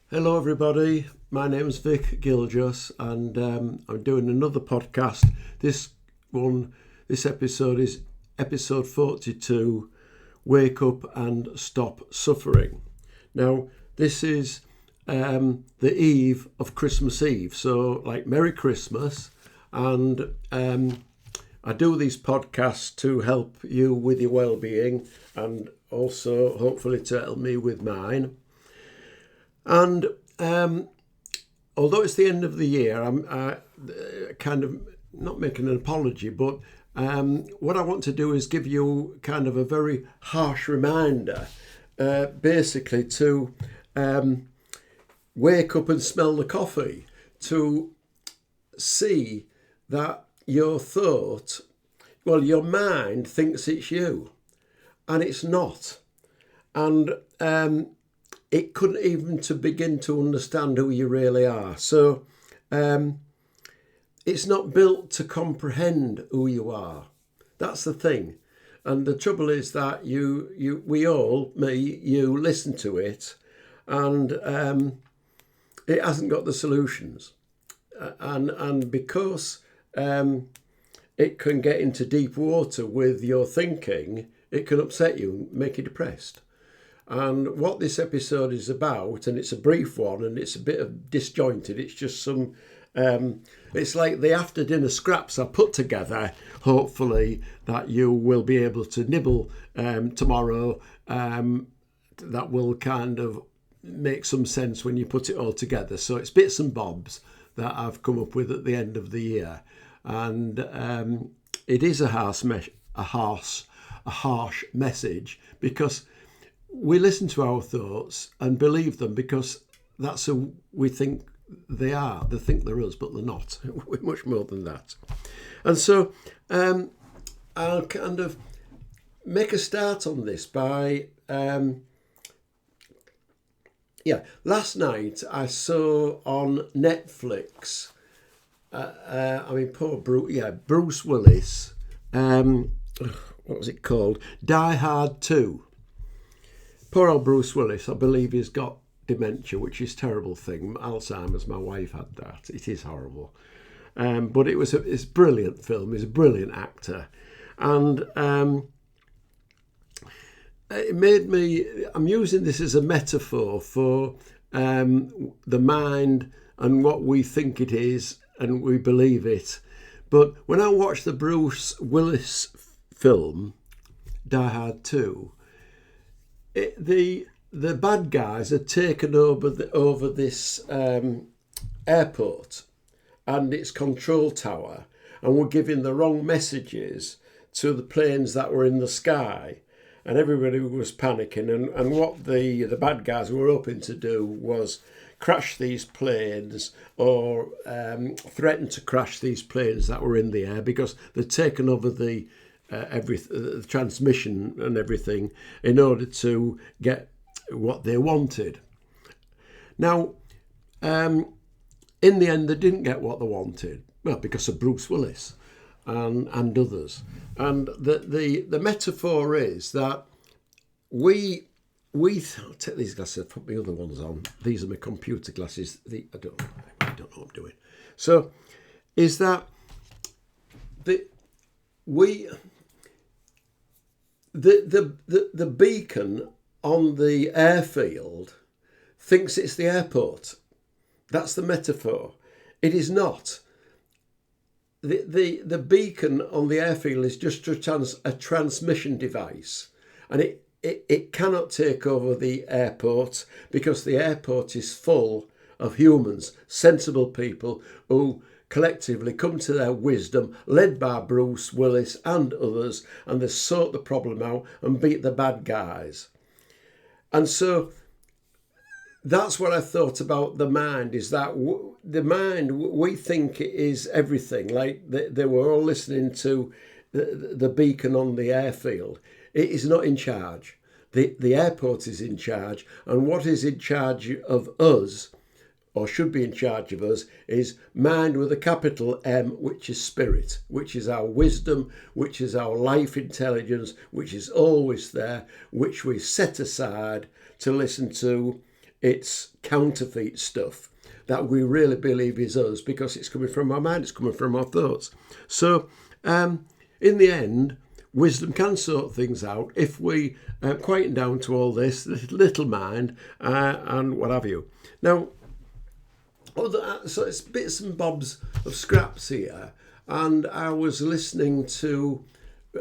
Hello, everybody. My name's Vic Gilgis, and I'm doing another podcast. This episode is episode 42. Wake up and stop suffering. Now, this is the eve of Christmas Eve, so like Merry Christmas, and I do these podcasts to help you with your well-being, and also hopefully to help me with mine. And although it's the end of the year, I'm kind of not making an apology, but what I want to do is give you kind of a very harsh reminder, basically to wake up and smell the coffee, to see that your mind thinks it's you, and it's not. And it couldn't even to begin to understand who you really are. So it's not built to comprehend who you are. That's the thing. And the trouble is that you listen to it, and it hasn't got the solutions. And because it can get into deep water with your thinking, it can upset you, make you depressed. And what this episode is about, and it's a brief one, and it's a bit of disjointed, it's just some, it's like the after dinner scraps I put together, hopefully, that you will be able to nibble tomorrow, that will kind of make some sense when you put it all together. So it's bits and bobs that I've come up with at the end of the year. And it is a harsh message, because we listen to our thoughts and believe them because that's who we think they are. They think they're us, but they're not. We're much more than that. And so I'll kind of make a start on this by, last night I saw on Netflix, Bruce Willis, what was it called? Die Hard 2. Poor old Bruce Willis, I believe he's got dementia, which is a terrible thing. Alzheimer's, my wife had that. It is horrible. But it's a brilliant film. He's a brilliant actor. And it made me, I'm using this as a metaphor for the mind and what we think it is and we believe it. But when I watched the Bruce Willis film, Die Hard 2, the bad guys had taken over this airport and its control tower, and were giving the wrong messages to the planes that were in the sky, and everybody was panicking. And what the bad guys were hoping to do was crash these planes, or threaten to crash these planes that were in the air, because they'd taken over the transmission and everything in order to get what they wanted. Now, in the end, they didn't get what they wanted. Well, because of Bruce Willis and others. And the metaphor is that we I'll take these glasses, put my other ones on. These are my computer glasses. I don't know what I'm doing. So, is that the beacon on the airfield thinks it's the airport. That's the metaphor. It is not. The beacon on the airfield is just a transmission device, and it cannot take over the airport, because the airport is full of humans, sensible people who collectively come to their wisdom, led by Bruce Willis and others, and they sort the problem out and beat the bad guys. And so that's what I thought about the mind, is that the mind, we think it is everything. Like they were all listening to the beacon on the airfield. It is not in charge. The airport is in charge, and what is in charge of us, or should be in charge of us, is mind with a capital M, which is spirit, which is our wisdom, which is our life intelligence, which is always there, which we set aside to listen to it's counterfeit stuff that we really believe is us, because it's coming from our mind, it's coming from our thoughts. So in the end, wisdom can sort things out if we quieten down to all this little mind and what have you. Now, so it's bits and bobs of scraps here, and I was listening to,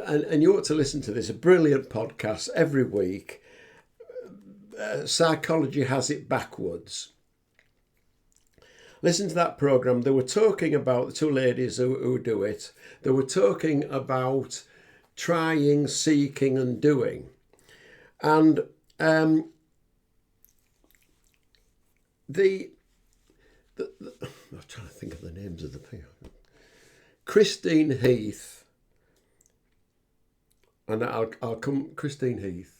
and you ought to listen to this, a brilliant podcast every week. Psychology Has It Backwards. Listen to that program. They were talking about, the two ladies who do it, they were talking about trying, seeking and doing. And I'm trying to think of the names of the people. Christine Heath, and I'll come, Christine Heath.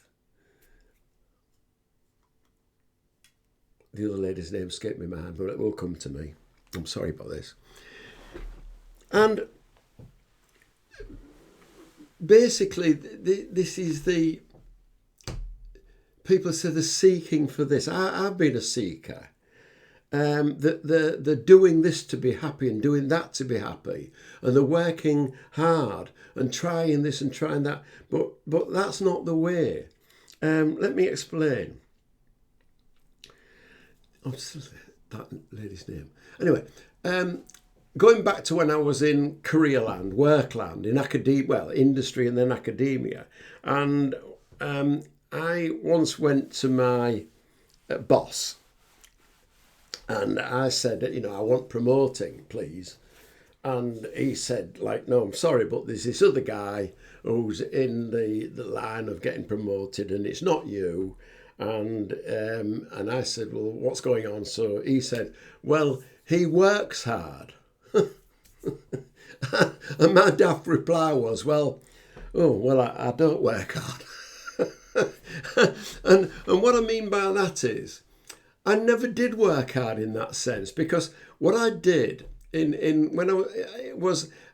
The other lady's name escaped me mind, but it will come to me. I'm sorry about this. And basically, this is the, people say the seeking for this. I've been a seeker. The doing this to be happy and doing that to be happy, and the working hard and trying this and trying that. But that's not the way. Let me explain. That lady's name. Anyway, going back to when I was in careerland, workland, in industry and then academia, and I once went to my boss, and I said, I want promoting, please. And he said, no, I'm sorry, but there's this other guy who's in the line of getting promoted, and it's not you. And I said, well, what's going on? So he said, well, he works hard. And my daft reply was, I don't work hard. and what I mean by that is, I never did work hard in that sense, because what I did when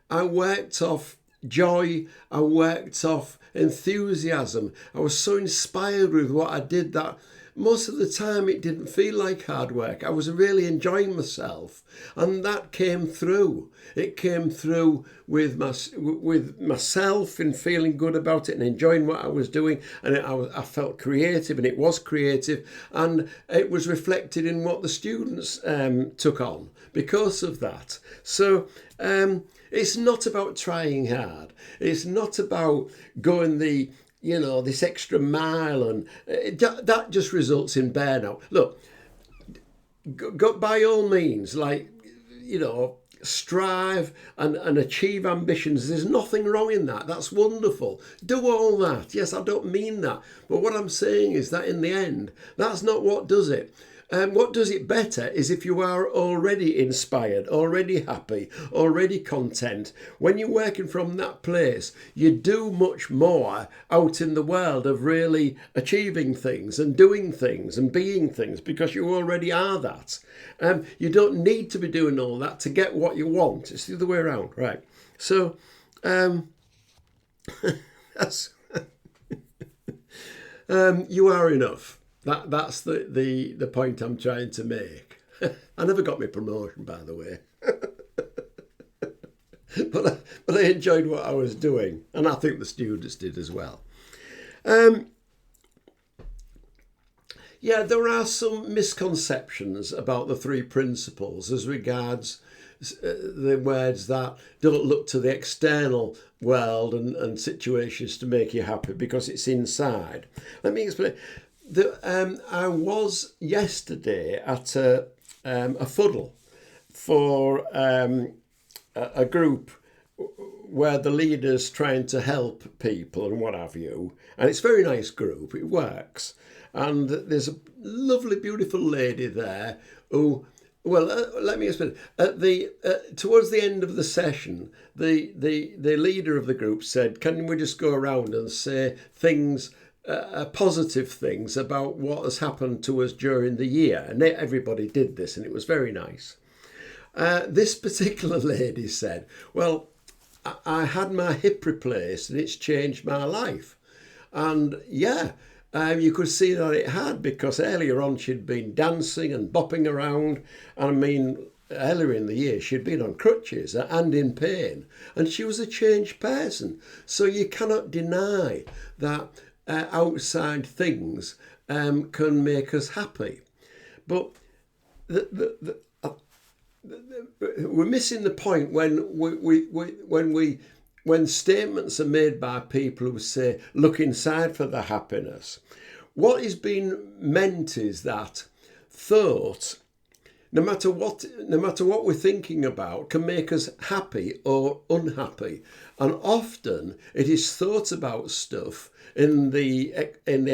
I worked off joy, I worked off enthusiasm. I was so inspired with what I did that most of the time it didn't feel like hard work. I was really enjoying myself, and that came through. It came through with myself and feeling good about it and enjoying what I was doing, and I felt creative, and it was creative, and it was reflected in what the students took on because of that. So it's not about trying hard. It's not about going this extra mile, and that just results in burnout. Look, go by all means, strive and achieve ambitions. There's nothing wrong in that. That's wonderful. Do all that. Yes, I don't mean that. But what I'm saying is that in the end, that's not what does it. What does it better is if you are already inspired, already happy, already content. When you're working from that place, you do much more out in the world of really achieving things and doing things and being things, because you already are that. You don't need to be doing all that to get what you want. It's the other way around, right? So, that's you are enough. That's the point I'm trying to make. I never got my promotion, by the way. but I enjoyed what I was doing, and I think the students did as well. There are some misconceptions about the three principles as regards the words that don't look to the external world and situations to make you happy, because it's inside. Let me explain. I was yesterday at a fuddle for a group where the leader's trying to help people and what have you. And it's a very nice group. It works. And there's a lovely, beautiful lady there who, let me explain. Towards the end of the session, the leader of the group said, can we just go around and say things, positive things about what has happened to us during the year? And everybody did this, and it was very nice. This particular lady said, well, I had my hip replaced and it's changed my life. And you could see that it had, because earlier on she'd been dancing and bopping around. I mean, earlier in the year she'd been on crutches and in pain, and she was a changed person. So you cannot deny that outside things can make us happy. But we're missing the point when statements are made by people who say, look inside for the happiness. What is being meant is that thought, no matter what we're thinking about, can make us happy or unhappy. And often it is thought about stuff in the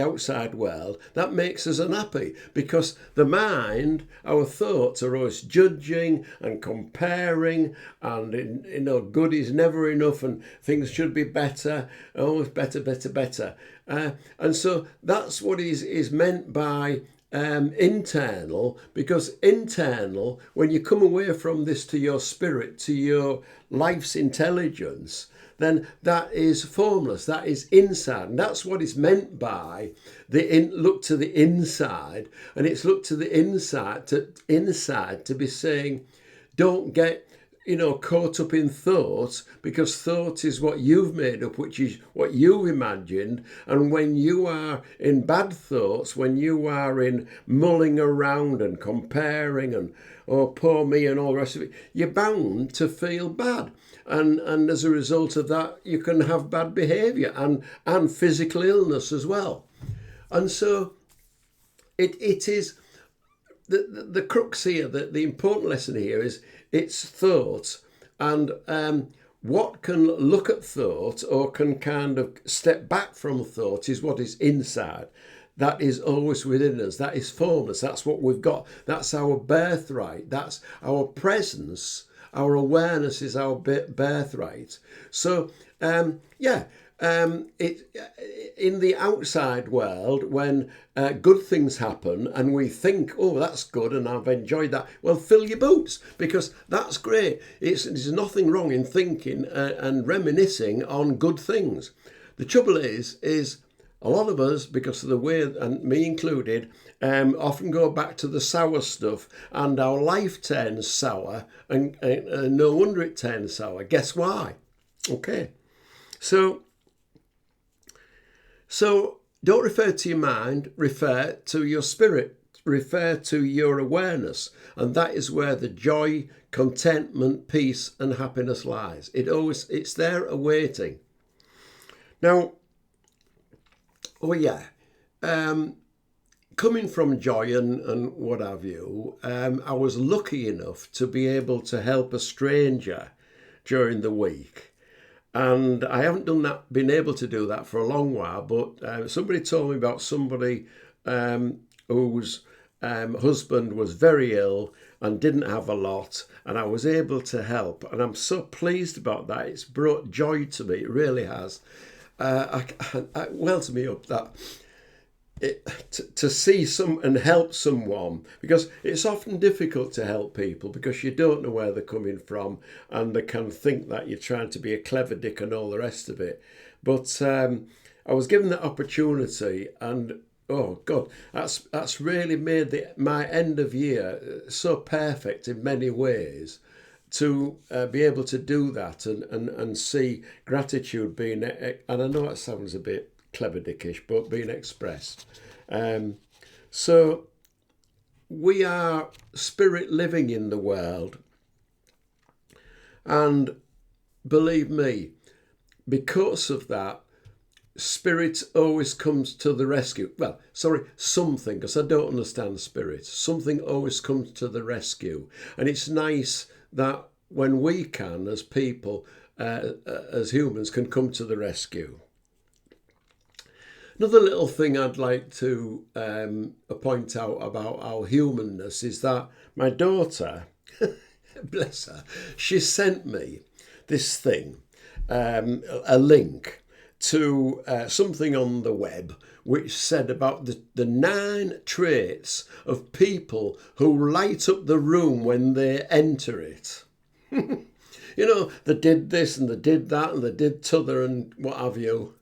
outside world that makes us unhappy, because the mind, our thoughts are always judging and comparing, and good is never enough and things should be better, always better. And so that's what is meant by internal, because internal, when you come away from this to your spirit, to your life's intelligence, then that is formless, that is inside. And that's what is meant by look to the inside. And it's look to the inside to be saying, don't get caught up in thought, because thought is what you've made up, which is what you've imagined. And when you are in bad thoughts, when you are in mulling around and comparing and, oh, poor me and all the rest of it, you're bound to feel bad. And as a result of that, you can have bad behaviour and physical illness as well. And so it is the crux here, the important lesson here is it's thought, and what can look at thought or can kind of step back from thought is what is inside. That is always within us. That is formless. That's what we've got. That's our birthright. That's our presence. Our awareness is our birthright. So, in the outside world, when good things happen and we think, oh, that's good and I've enjoyed that, well, fill your boots, because that's great. There's nothing wrong in thinking and reminiscing on good things. The trouble is a lot of us, because of the way, and me included, often go back to the sour stuff, and our life turns sour, and no wonder it turns sour. Guess why? Okay. So don't refer to your mind, refer to your spirit, refer to your awareness, and that is where the joy, contentment, peace and happiness lies. It's there awaiting. Now, coming from joy and what have you, I was lucky enough to be able to help a stranger during the week. And I haven't been able to do that for a long while, but somebody told me about somebody whose husband was very ill and didn't have a lot, and I was able to help. And I'm so pleased about that. It's brought joy to me. It really has. It wells me up that to see and help someone, because it's often difficult to help people because you don't know where they're coming from, and they can think that you're trying to be a clever dick and all the rest of it. But I was given that opportunity, and oh God, that's really made my end of year so perfect in many ways, to be able to do that and see gratitude being, and I know that sounds a bit clever dickish, but being expressed. So we are spirit living in the world, and believe me, because of that, spirit always comes to the rescue. Well, sorry, something, because I don't understand spirit. Something always comes to the rescue, and it's nice that when we can, as people, as humans, can come to the rescue. Another little thing I'd like to point out about our humanness is that my daughter, bless her, she sent me this thing, a link to something on the web which said about the 9 traits of people who light up the room when they enter it. They did this and they did that and they did t'other and what have you.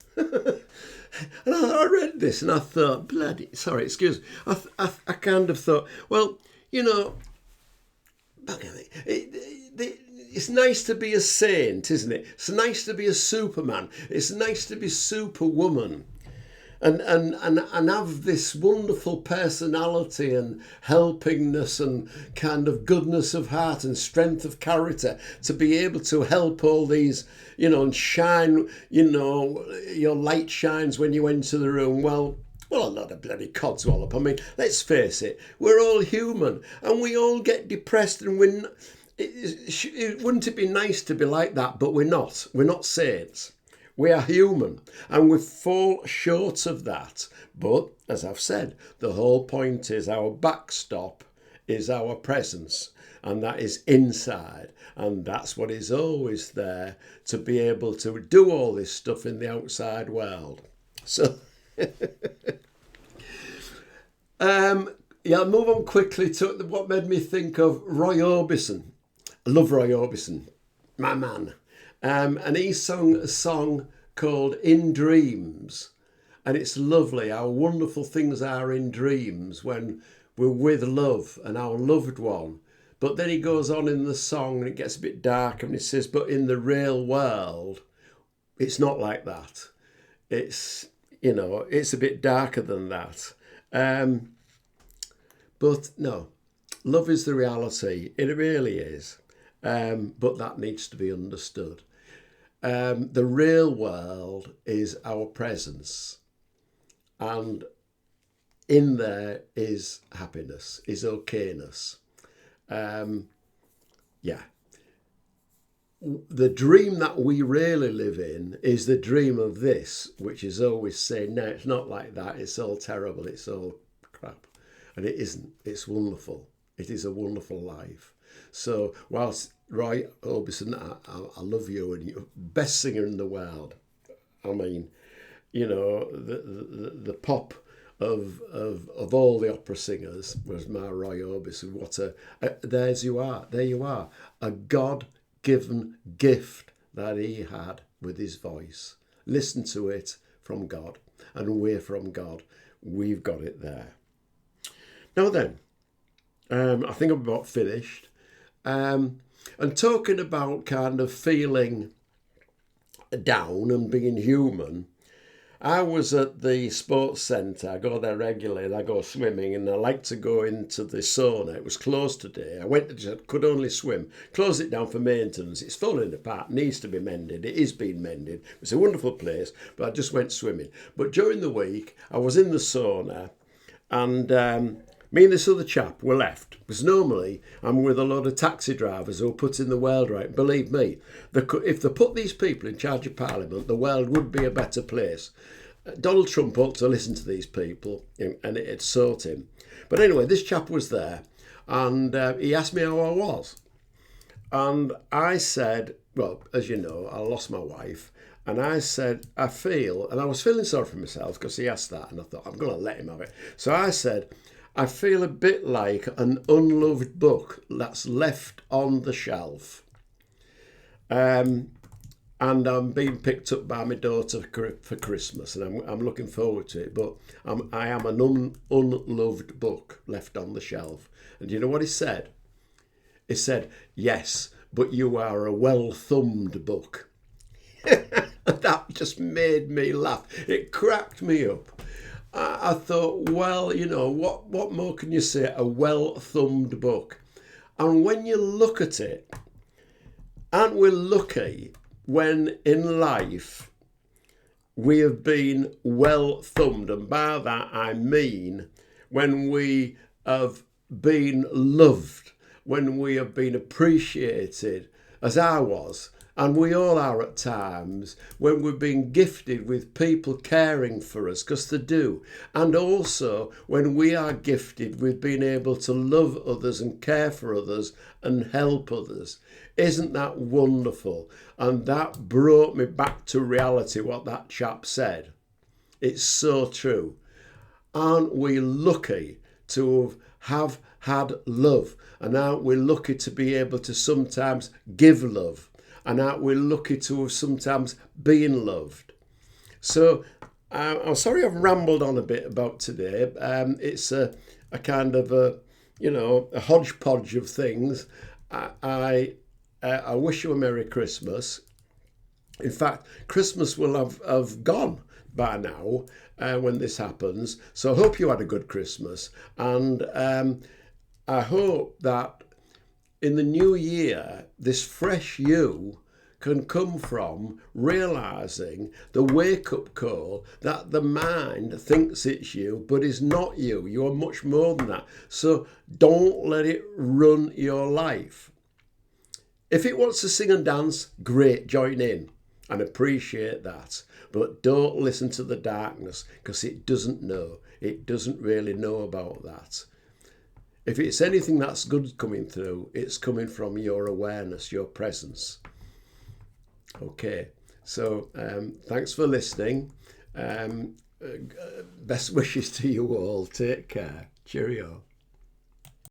And I read this and I thought, bloody, sorry, excuse me. I kind of thought, well, you know, it's nice to be a saint, isn't it? It's nice to be a superman. It's nice to be superwoman. And have this wonderful personality and helpingness and kind of goodness of heart and strength of character to be able to help all these, you know, and shine, you know, your light shines when you enter the room. Well, a lot of bloody codswallop. I mean, let's face it, we're all human and we all get depressed and wouldn't it be nice to be like that? But we're not. We're not saints. We are human and we fall short of that. But as I've said, the whole point is our backstop is our presence, and that is inside. And that's what is always there to be able to do all this stuff in the outside world. So, I'll move on quickly to what made me think of Roy Orbison. I love Roy Orbison, my man. And he sung a song called In Dreams. And it's lovely how wonderful things are in dreams when we're with love and our loved one. But then he goes on in the song and it gets a bit dark and he says, but in the real world, it's not like that. It's, you know, it's a bit darker than that. But no, love is the reality. It really is. But that needs to be understood. The real world is our presence, and in there is happiness, is okayness. The dream that we really live in is the dream of this, which is always saying, no, it's not like that, it's all terrible, it's all crap. And it isn't, it's wonderful. It is a wonderful life. So whilst Roy Orbison, I love you and you're best singer in the world. I mean, you know, the pop of all the opera singers was my Roy Orbison. What there you are, a God-given gift that he had with his voice. Listen to it from God, and we're from God. We've got it there. Now then, I think I'm about finished. And talking about kind of feeling down and being human, I was at the sports centre. I go there regularly and I go swimming, and I like to go into the sauna. It was closed today. I went to could only swim. Closed it down for maintenance. It's falling apart, needs to be mended. It is being mended. It's a wonderful place, but I just went swimming. But during the week, I was in the sauna, and me and this other chap were left, because normally I'm with a lot of taxi drivers who are putting the world right. Believe me, if they put these people in charge of Parliament, the world would be a better place. Donald Trump ought to listen to these people and it'd sort him. But anyway, this chap was there and he asked me how I was. And I said, well, as you know, I lost my wife. And I said, I feel, and I was feeling sorry for myself because he asked that, and I thought, I'm going to let him have it. So I said, I feel a bit like an unloved book that's left on the shelf. And I'm being picked up by my daughter for Christmas, and I'm looking forward to it. But I am an unloved book left on the shelf. And you know what he said? He said, yes, but you are a well-thumbed book. That just made me laugh. It cracked me up. I thought, well, you know, what more can you say? A well-thumbed book. And when you look at it, aren't we lucky when in life we have been well-thumbed? And by that I mean when we have been loved, when we have been appreciated, as I was. And we all are at times when we've been gifted with people caring for us, because they do. And also when we are gifted with being able to love others and care for others and help others. Isn't that wonderful? And that brought me back to reality, what that chap said. It's so true. Aren't we lucky to have had love? And aren't we lucky to be able to sometimes give love? And aren't we lucky to have sometimes been loved? So I'm sorry I've rambled on a bit about today. It's a kind of a hodgepodge of things. I wish you a Merry Christmas. In fact, Christmas will have gone by now when this happens. So I hope you had a good Christmas. And I hope that in the new year, this fresh you can come from realizing the wake up call that the mind thinks it's you, but is not you. You are much more than that. So don't let it run your life. If it wants to sing and dance, great, join in and appreciate that. But don't listen to the darkness because it doesn't know. It doesn't really know about that. If it's anything that's good coming through, it's coming from your awareness, your presence. Okay, so thanks for listening. Best wishes to you all. Take care. Cheerio.